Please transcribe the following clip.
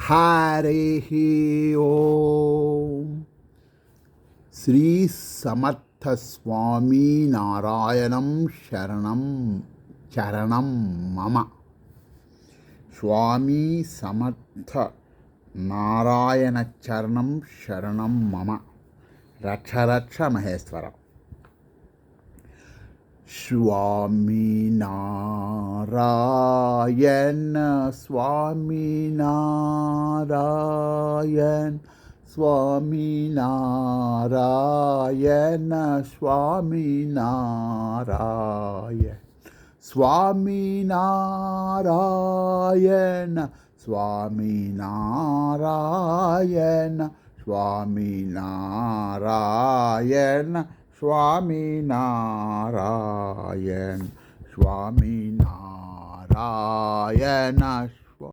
హరి ఓం. శ్రీ సమర్థ స్వామి నారాయణం శరణం చరణం మమ. స్వామి సమర్థ నారాయణ చరణం శరణం మమ. రక్ష రక్ష మహేశ్వర. స్వామి నారాయణ స్వామి నారాయణ స్వామి నారాయణ స్వామి నారాయణ స్వామి నారాయణ స్వామి నారాయణ స్వామి నారాయణ స్వామి నారాయణ స్వామి నారాయణ